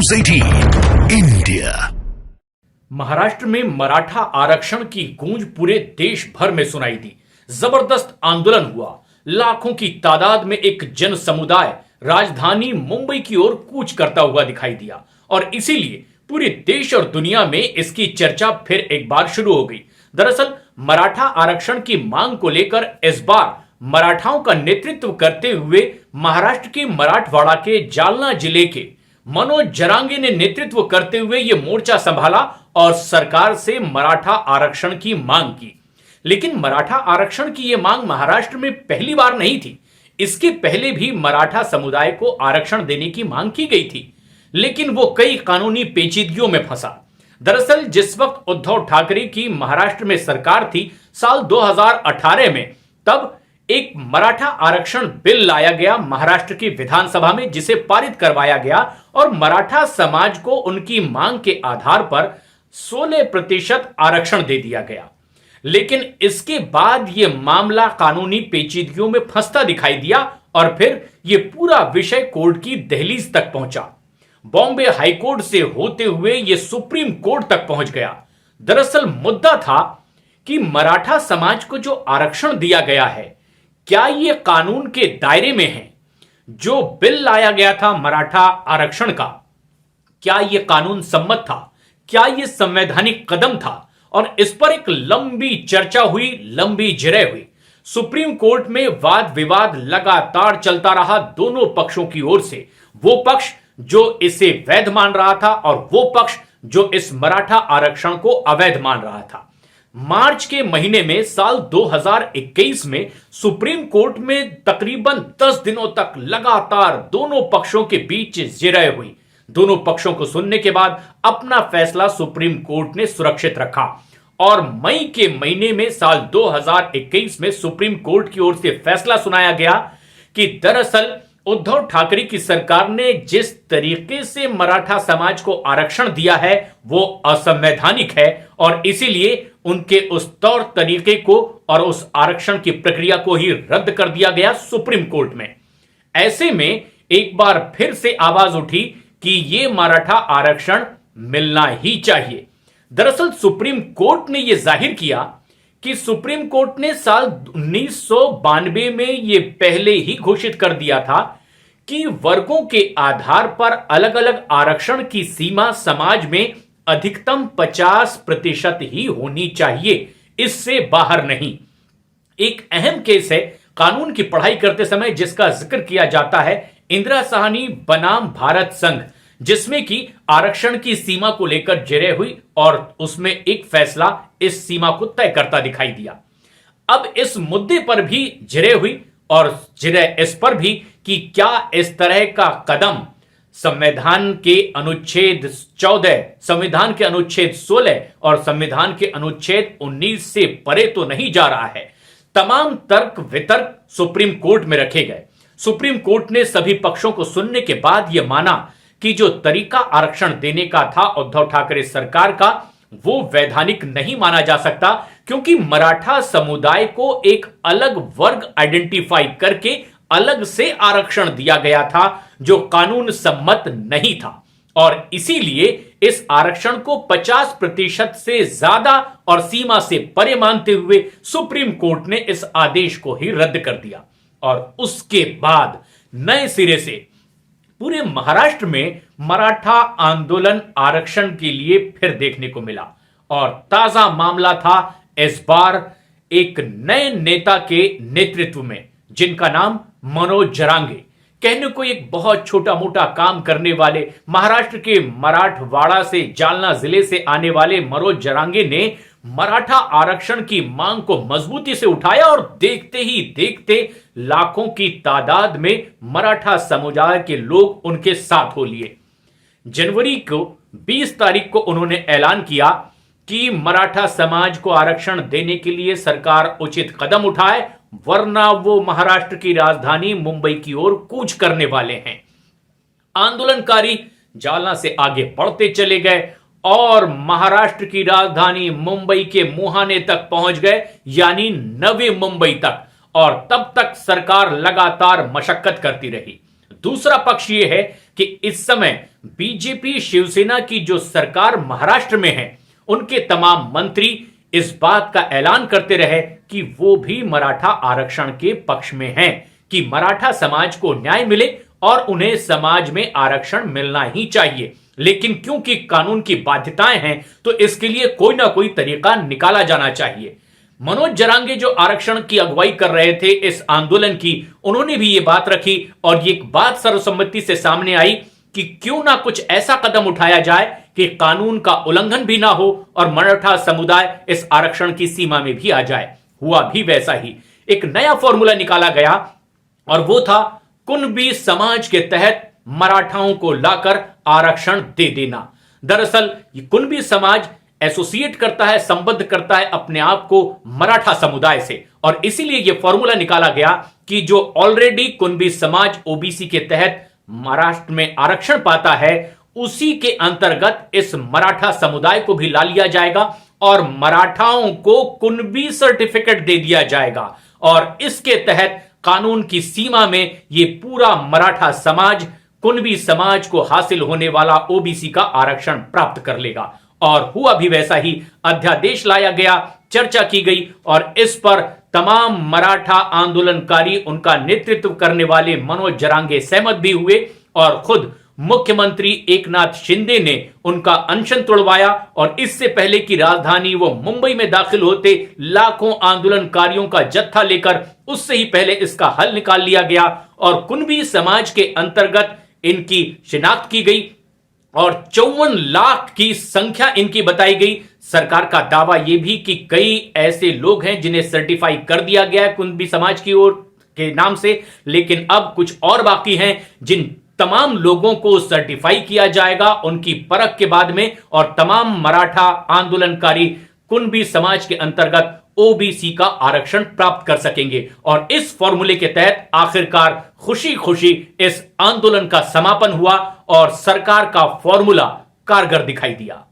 18 India. Maharashtra में मराठा आरक्षण की गूंज पूरे देश भर में सुनाई दी। जबरदस्त आंदोलन हुआ। लाखों की तादाद में एक जन समुदाय राजधानी मुंबई की ओर कूच करता हुआ दिखाई दिया और इसीलिए पूरे देश और दुनिया में इसकी चर्चा फिर एक बार शुरू हो गई। दरअसल मराठा आरक्षण की मांग को लेकर इस बार मराठाओं का नेतृत्व करते हुए महाराष्ट्र के मराठवाड़ा के जालना जिले के मनोज जरांगे ने नेतृत्व करते हुए यह मोर्चा संभाला और सरकार से मराठा आरक्षण की मांग की। लेकिन मराठा आरक्षण की यह मांग महाराष्ट्र में पहली बार नहीं थी। इसके पहले भी मराठा समुदाय को आरक्षण देने की मांग की गई थी, लेकिन वो कई कानूनी पेचीदगियों में फंसा। दरअसल जिस वक्त उद्धव ठाकरे की महाराष्ट्र में सरकार थी साल 2018 में, तब एक मराठा आरक्षण बिल लाया गया महाराष्ट्र की विधानसभा में, जिसे पारित करवाया गया और मराठा समाज को उनकी मांग के आधार पर 16% आरक्षण दे दिया गया। लेकिन इसके बाद यह मामला कानूनी पेचीदगियों में फंसता दिखाई दिया और फिर यह पूरा विषय कोर्ट की दहलीज तक पहुंचा। बॉम्बे हाईकोर्ट से होते हुए यह सुप्रीम कोर्ट तक पहुंच गया। दरअसल मुद्दा था कि मराठा समाज को जो आरक्षण दिया गया है, क्या यह कानून के दायरे में है? जो बिल लाया गया था मराठा आरक्षण का, क्या यह कानून सम्मत था? क्या यह संवैधानिक कदम था? और इस पर एक लंबी चर्चा हुई, लंबी जिरह हुई। सुप्रीम कोर्ट में वाद विवाद लगातार चलता रहा दोनों पक्षों की ओर से। वो पक्ष जो इसे वैध मान रहा था और वो पक्ष जो इस मराठा आरक्षण को अवैध मान रहा था। मार्च के महीने में साल 2021 में सुप्रीम कोर्ट में तकरीबन 10 दिनों तक लगातार दोनों पक्षों के बीच जिरह हुई। दोनों पक्षों को सुनने के बाद अपना फैसला सुप्रीम कोर्ट ने सुरक्षित रखा और मई के महीने में साल 2021 में सुप्रीम कोर्ट की ओर से फैसला सुनाया गया कि दरअसल उद्धव ठाकरे की सरकार ने जिस तरीके से मराठा समाज को आरक्षण दिया है वो असंवैधानिक है और इसीलिए उनके उस तौर तरीके को और उस आरक्षण की प्रक्रिया को ही रद्द कर दिया गया सुप्रीम कोर्ट में। ऐसे में एक बार फिर से आवाज उठी कि यह मराठा आरक्षण मिलना ही चाहिए। दरअसल सुप्रीम कोर्ट ने यह जाहिर किया कि सुप्रीम कोर्ट ने साल 1992 में यह पहले ही घोषित कर दिया था कि वर्गों के आधार पर अलग अलग आरक्षण की सीमा समाज में अधिकतम 50% ही होनी चाहिए, इससे बाहर नहीं। एक अहम केस है कानून की पढ़ाई करते समय जिसका जिक्र किया जाता है इंदिरा साहनी बनाम भारत संघ, जिसमें कि आरक्षण की सीमा को लेकर जिरह हुई और उसमें एक फैसला इस सीमा को तय करता दिखाई दिया। अब इस मुद्दे पर भी जिरह हुई और जिरह इस पर भी कि क्या इस तरह का कदम संविधान के अनुच्छेद 14, संविधान के अनुच्छेद 16 और संविधान के अनुच्छेद 19 से परे तो नहीं जा रहा है। तमाम तर्क वितर्क सुप्रीम कोर्ट में रखे गए। सुप्रीम कोर्ट ने सभी पक्षों को सुनने के बाद यह माना कि जो तरीका आरक्षण देने का था उद्धव ठाकरे सरकार का, वो वैधानिक नहीं माना जा सकता, क्योंकि मराठा समुदाय को एक अलग वर्ग आइडेंटिफाई करके अलग से आरक्षण दिया गया था जो कानून सम्मत नहीं था और इसीलिए इस आरक्षण को 50% से ज्यादा और सीमा से परे मानते हुए सुप्रीम कोर्ट ने इस आदेश को ही रद्द कर दिया। और उसके बाद नए सिरे से पूरे महाराष्ट्र में मराठा आंदोलन आरक्षण के लिए फिर देखने को मिला और ताजा मामला था इस बार एक नए नेता के नेतृत्व में, जिनका नाम मनोज जरांगे। कहने को एक बहुत छोटा मोटा काम करने वाले महाराष्ट्र के मराठवाड़ा से जालना जिले से आने वाले मनोज जरांगे ने मराठा आरक्षण की मांग को मजबूती से उठाया और देखते ही देखते लाखों की तादाद में मराठा समुदाय के लोग उनके साथ हो लिए। जनवरी को 20 तारीख को उन्होंने ऐलान किया कि मराठा समाज को आरक्षण देने के लिए सरकार उचित कदम उठाए, वरना वो महाराष्ट्र की राजधानी मुंबई की ओर कूच करने वाले हैं। आंदोलनकारी जालना से आगे बढ़ते चले गए और महाराष्ट्र की राजधानी मुंबई के मुहाने तक पहुंच गए, यानी नवी मुंबई तक, और तब तक सरकार लगातार मशक्कत करती रही। दूसरा पक्ष यह है कि इस समय बीजेपी शिवसेना की जो सरकार महाराष्ट्र में है, उनके तमाम मंत्री इस बात का ऐलान करते रहे कि वो भी मराठा आरक्षण के पक्ष में हैं, कि मराठा समाज को न्याय मिले और उन्हें समाज में आरक्षण मिलना ही चाहिए। लेकिन क्योंकि कानून की बाध्यताएं हैं, तो इसके लिए कोई ना कोई तरीका निकाला जाना चाहिए। मनोज जरांगे जो आरक्षण की अगुवाई कर रहे थे इस आंदोलन की, उन्होंने भी ये बात रखी और ये बात सर्वसम्मति से सामने आई कि क्यों ना कुछ ऐसा कदम उठाया जाए कि कानून का उल्लंघन भी ना हो और मराठा समुदाय इस आरक्षण की सीमा में भी आ जाए। हुआ भी वैसा ही। एक नया फॉर्मूला निकाला गया और वो था कुणबी समाज के तहत मराठाओं को लाकर आरक्षण दे देना। दरअसल ये कुणबी समाज एसोसिएट करता है, संबद्ध करता है अपने आप को मराठा समुदाय से, और इसीलिए यह फॉर्मूला निकाला गया कि जो ऑलरेडी कुणबी समाज ओबीसी के तहत महाराष्ट्र में आरक्षण पाता है, उसी के अंतर्गत इस मराठा समुदाय को भी ला लिया जाएगा और मराठाओं को कुणबी सर्टिफिकेट दे दिया जाएगा और इसके तहत कानून की सीमा में ये पूरा मराठा समाज कुणबी समाज को हासिल होने वाला ओबीसी का आरक्षण प्राप्त कर लेगा। और हुआ भी वैसा ही। अध्यादेश लाया गया, चर्चा की गई और इस पर तमाम मराठा आंदोलनकारी, उनका नेतृत्व करने वाले मनोज जरांगे सहमत भी हुए और खुद मुख्यमंत्री एकनाथ शिंदे ने उनका अनशन तोड़वाया। और इससे पहले की राजधानी वो मुंबई में दाखिल होते लाखों आंदोलनकारियों का जत्था लेकर, उससे ही पहले इसका हल निकाल लिया गया और कुणबी समाज के अंतर्गत इनकी शिनाख्त की गई और 54 लाख की संख्या इनकी बताई गई। सरकार का दावा यह भी कि कई ऐसे लोग हैं जिन्हें सर्टिफाई कर दिया गया है कुणबी समाज की ओर के नाम से, लेकिन अब कुछ और बाकी हैं जिन तमाम लोगों को सर्टिफाई किया जाएगा उनकी परख के बाद में, और तमाम मराठा आंदोलनकारी कुणबी समाज के अंतर्गत ओबीसी का आरक्षण प्राप्त कर सकेंगे। और इस फॉर्मूले के तहत आखिरकार खुशी खुशी इस आंदोलन का समापन हुआ और सरकार का फॉर्मूला कारगर दिखाई दिया।